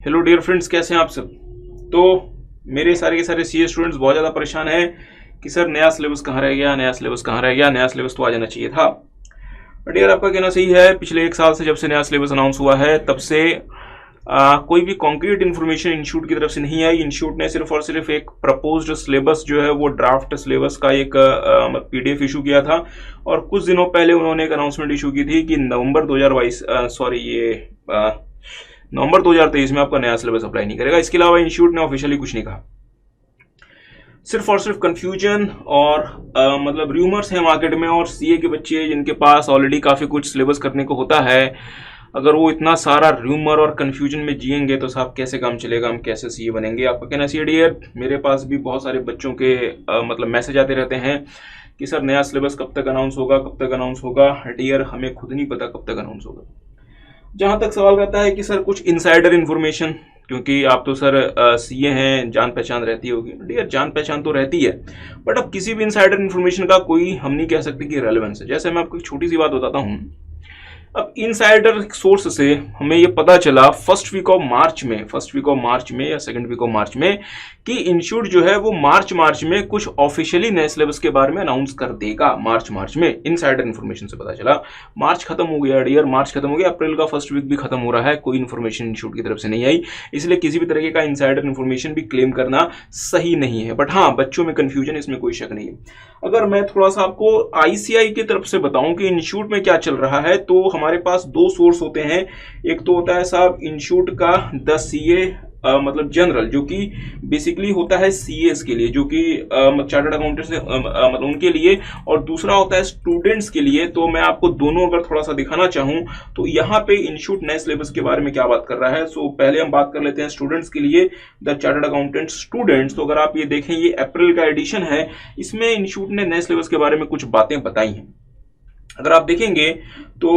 Hello dear friends, कैसे हैं आप सब। तो मेरे सारे के सारे सीए स्टूडेंट्स बहुत ज़्यादा परेशान हैं कि सर नया सिलेबस कहाँ रह गया, नया सिलेबस कहाँ रह गया, नया सिलेबस तो आ जाना चाहिए था। बट यार आपका कहना सही है, पिछले एक साल से जब से नया सिलेबस अनाउंस हुआ है तब से कोई भी कॉन्क्रीट इन्फॉर्मेशन इंस्टीट्यूट की तरफ से नहीं आई। इंस्टीट्यूट ने सिर्फ और सिर्फ एक प्रपोज्ड सिलेबस जो है वो ड्राफ्ट सिलेबस का एक पीडीएफ इशू किया था और कुछ दिनों पहले उन्होंने एक अनाउंसमेंट इशू की थी कि नवंबर 2023 में आपका नया सिलेबस अप्लाई नहीं करेगा। इसके अलावा इंस्टीट्यूट ने ऑफिशियली कुछ नहीं कहा। सिर्फ और सिर्फ कंफ्यूजन और मतलब र्यूमर्स है मार्केट में, और सीए के बच्चे जिनके पास ऑलरेडी काफ़ी कुछ सिलेबस करने को होता है, अगर वो इतना सारा र्यूमर और कंफ्यूजन में जिएंगे तो साहब कैसे काम चलेगा, हम कैसे सीए बनेंगे। आपका कहना सी डियर, मेरे पास भी बहुत सारे बच्चों के मतलब मैसेज आते रहते हैं कि सर नया सिलेबस कब तक अनाउंस होगा, कब तक अनाउंस होगा। डियर, हमें खुद नहीं पता कब तक अनाउंस होगा। जहां तक सवाल रहता है कि सर कुछ इनसाइडर इन्फॉर्मेशन, क्योंकि आप तो सर सीए हैं, जान पहचान रहती होगी। डियर, जान पहचान तो रहती है, बट अब किसी भी इनसाइडर इन्फॉर्मेशन का कोई हम नहीं कह सकते कि रेलेवेंस है। जैसे मैं आपको एक छोटी सी बात बताता हूँ। अब इनसाइडर सोर्स से हमें ये पता चला फर्स्ट वीक ऑफ मार्च में या सेकंड वीक ऑफ मार्च में कि इंस्टीट्यूट जो है वो मार्च में कुछ ऑफिशियली नए सिलेबस के बारे में अनाउंस कर देगा। मार्च में इनसाइडर इन्फॉर्मेशन से पता चला। मार्च खत्म हो गया डियर, मार्च खत्म हो गया, अप्रैल का फर्स्ट वीक भी खत्म हो रहा है, कोई इन्फॉर्मेशन इंस्टीट्यूट की तरफ से नहीं आई। इसलिए किसी भी तरीके का इनसाइडर इन्फॉर्मेशन भी क्लेम करना सही नहीं है। बट हाँ, बच्चों में कंफ्यूजन, इसमें कोई शक नहीं है। अगर मैं थोड़ा सा आपको आईसीआई की तरफ से बताऊं कि इंस्टीट्यूट में क्या चल रहा है, तो हमारे पास दो सोर्स होते हैं। एक तो होता है साहब इंस्टीट्यूट का द सीए मतलब जनरल, जो कि बेसिकली होता है सीएस के लिए, जो कि चार्टर्ड अकाउंटेंट्स मतलब उनके लिए, और दूसरा होता है स्टूडेंट्स के लिए। तो मैं आपको दोनों अगर थोड़ा सा दिखाना चाहूं तो यहाँ पे इंस्टीट्यूट नए सिलेबस के बारे में क्या बात कर रहा है। सो पहले हम बात कर लेते हैं स्टूडेंट्स के लिए, द चार्टर्ड अकाउंटेंट स्टूडेंट्स। तो अगर आप ये देखें, ये अप्रैल का एडिशन है, इसमें इंस्टीट्यूट ने नए सिलेबस के बारे में कुछ बातें बताई हैं। अगर आप देखेंगे तो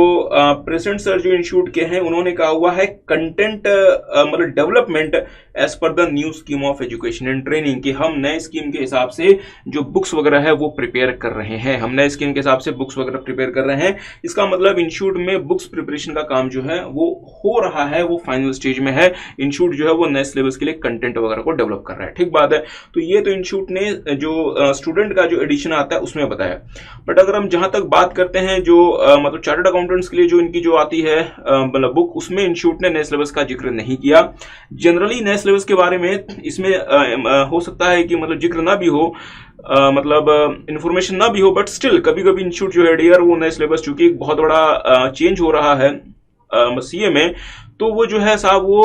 प्रेसिडेंट सर जो इंस्टीट्यूट के हैं, उन्होंने कहा हुआ है कंटेंट मतलब development as per the new scheme of education and training, कि हम नए स्कीम के हिसाब से जो बुक्स वगैरह है वो प्रिपेयर कर रहे हैं। हम नए स्कीम के हिसाब से बुक्स वगैरह प्रिपेयर कर रहे हैं। इसका मतलब इंस्टीट्यूट में बुक्स प्रिपरेशन का काम जो है वो हो रहा है, वो फाइनल स्टेज में है। इंस्टीट्यूट जो है वो नए सिलेबस के लिए कंटेंट वगैरह को डेवलप कर रहा है। ठीक बात है। तो ये तो इंस्टीट्यूट ने जो स्टूडेंट का जो एडिशन आता है उसमें बताया। बट अगर हम जहां तक बात करते हैं जो मतलब चार्टर्ड अकाउंटेंट्स के लिए जो इनकी जो आती है मतलब बुक, उसमें इंस्टीट्यूट ने नए सिलेबस का जिक्र नहीं किया। जनरली नए सिलेबस के बारे में इसमें हो सकता है कि मतलब जिक्र ना भी हो, मतलब इंफॉर्मेशन ना भी हो, बट स्टिल कभी कभी इंस्टीट्यूट जो है डियर वो नए सिलेबस, चूंकि एक बहुत बड़ा चेंज हो रहा है सीए में, तो वो जो है साहब वो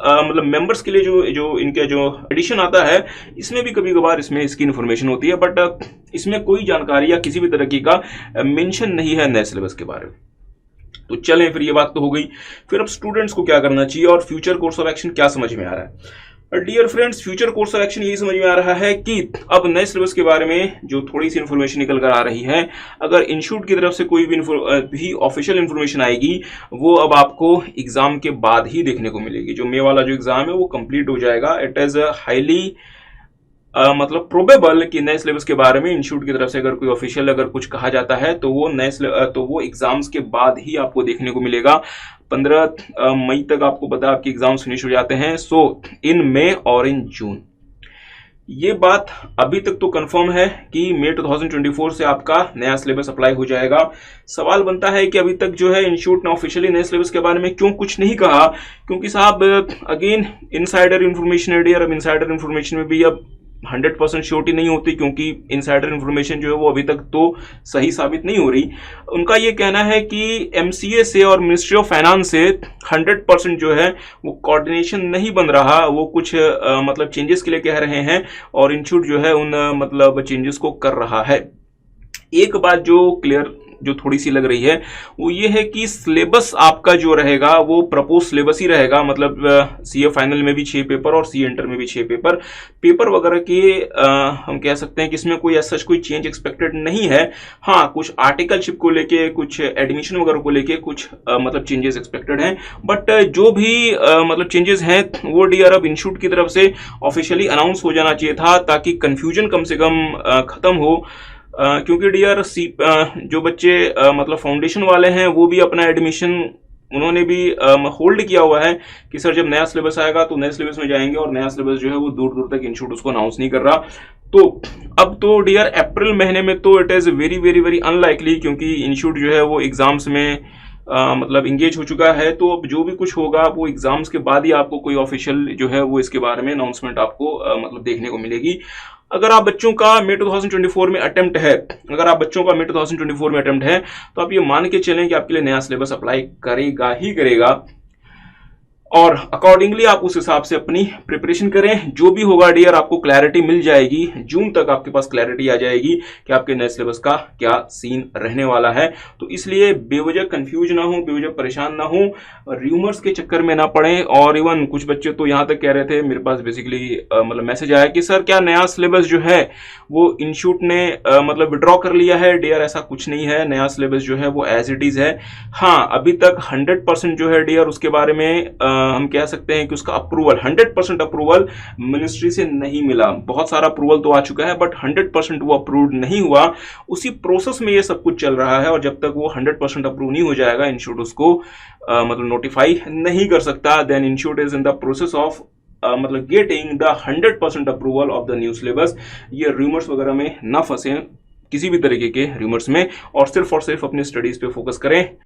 मतलब मेंबर्स के लिए जो इनके जो एडिशन आता है, इसमें भी कभी कभार इसमें इसकी इन्फॉर्मेशन होती है। बट इसमें कोई जानकारी या किसी भी तरह की का मेंशन नहीं है नए सिलेबस के बारे में। तो चलें, फिर ये बात तो हो गई। फिर अब स्टूडेंट्स को क्या करना चाहिए और फ्यूचर कोर्स ऑफ एक्शन क्या समझ में आ रहा है। Dear friends, future course of action यही समझ में आ रहा है कि अब नए सिलेबस के बारे में जो थोड़ी सी इन्फॉर्मेशन निकल कर आ रही है, अगर इंस्टीट्यूट की तरफ से कोई भी ऑफिशियल इन्फॉर्मेशन आएगी, वो अब आपको एग्जाम के बाद ही देखने को मिलेगी। जो मे वाला जो एग्जाम है वो कंप्लीट हो जाएगा। इट इज हाईली मतलब प्रोबेबल कि नए सिलेबस के बारे में इंस्टीट्यूट की तरफ से अगर कोई ऑफिशियल अगर कुछ कहा जाता है तो वो एग्जाम्स के बाद ही आपको देखने को मिलेगा। 15 मई तक आपको पता है आपके एग्जाम्स फिनिश हो जाते हैं। सो इन मई और इन जून, ये बात अभी तक तो कंफर्म है कि मई 2024 से आपका नया सिलेबस अप्लाई हो जाएगा। सवाल बनता है कि अभी तक जो है इंस्टीट्यूट ने ऑफिशियली नए सिलेबस के बारे में क्यों कुछ नहीं कहा, क्योंकि साहब अगेन इनसाइडर इन्फॉर्मेशन है डियर। अब इनसाइडर इन्फॉर्मेशन में भी अब 100% श्योरिटी नहीं होती, क्योंकि इनसाइडर इन्फॉर्मेशन जो है वो अभी तक तो सही साबित नहीं हो रही। उनका ये कहना है कि एमसीए से और मिनिस्ट्री ऑफ फाइनेंस से 100% जो है वो कोऑर्डिनेशन नहीं बन रहा। वो कुछ मतलब चेंजेस के लिए कह रहे हैं और इंस्टीट्यूट जो है उन मतलब चेंजेस को कर रहा है। एक बात जो क्लियर जो थोड़ी सी लग रही है वो ये है कि सिलेबस आपका जो रहेगा वो प्रपोज सिलेबस ही रहेगा। मतलब सीए फाइनल में भी 6 पेपर और सीए इंटर में भी 6 पेपर वगैरह के हम कह सकते हैं कि इसमें कोई ऐसा कोई चेंज एक्सपेक्टेड नहीं है। हाँ, कुछ आर्टिकलशिप को लेके, कुछ एडमिशन वगैरह को लेके कुछ मतलब चेंजेस एक्सपेक्टेड हैं। बट जो भी मतलब चेंजेस हैं वो डियर अब इंस्टीट्यूट की तरफ से ऑफिशियली अनाउंस हो जाना चाहिए था, ताकि कंफ्यूजन कम से कम खत्म हो। क्योंकि डियर जो बच्चे मतलब फाउंडेशन वाले हैं वो भी अपना एडमिशन उन्होंने भी होल्ड किया हुआ है कि सर जब नया सिलेबस आएगा तो नए सिलेबस में जाएंगे, और नया सिलेबस जो है वो दूर दूर तक इंस्टीट्यूट उसको अनाउंस नहीं कर रहा। तो अब तो डियर अप्रैल महीने में तो it is very very very unlikely, क्योंकि इंस्टीट्यूट जो है वो एग्जाम्स में मतलब इंगेज हो चुका है। तो अब जो भी कुछ होगा वो एग्जाम्स के बाद ही आपको कोई ऑफिशियल जो है वो इसके बारे में अनाउंसमेंट आपको मतलब देखने को मिलेगी। अगर आप बच्चों का मई 2024 में अटेम्प्ट है, अगर आप बच्चों का मई 2024 में अटेम्प्ट है, तो आप ये मान के चलें कि आपके लिए नया सिलेबस अप्लाई करेगा ही करेगा, और अकॉर्डिंगली आप उस हिसाब से अपनी प्रिपरेशन करें। जो भी होगा डियर आपको क्लैरिटी मिल जाएगी, जून तक आपके पास क्लैरिटी आ जाएगी कि आपके नए सिलेबस का क्या सीन रहने वाला है। तो इसलिए बेवजह कंफ्यूज ना हो, बेवजह परेशान ना हो, र्यूमर्स के चक्कर में ना पड़े। और इवन कुछ बच्चे तो यहाँ तक कह रहे थे, मेरे पास बेसिकली मतलब मैसेज आया कि सर क्या नया सिलेबस जो है वो इंस्टीट्यूट ने मतलब विड्रॉ कर लिया है। डियर ऐसा कुछ नहीं है, नया सिलेबस जो है वो एज इट इज है। हाँ, अभी तक 100% जो है डियर उसके बारे में हम कह सकते हैं कि उसका अप्रूवल 100% अप्रूवल मिनिस्ट्री से नहीं मिला। बहुत सारा अप्रूवल तो आ चुका है, बट 100% वो अप्रूव नहीं हुआ। उसी प्रोसेस में ये सब कुछ चल रहा है, और जब तक वो 100% अप्रूव नहीं हो जाएगा इंस्टीट्यूट उसको मतलब नोटिफाई नहीं कर सकता। Then institute is in the process of मतलब getting the 100% approval of the new syllabus. ये रूमर्स वगैरह में ना फंसे, किसी भी तरीके के रूमर्स में, और सिर्फ अपनी स्टडीज पे फोकस करें।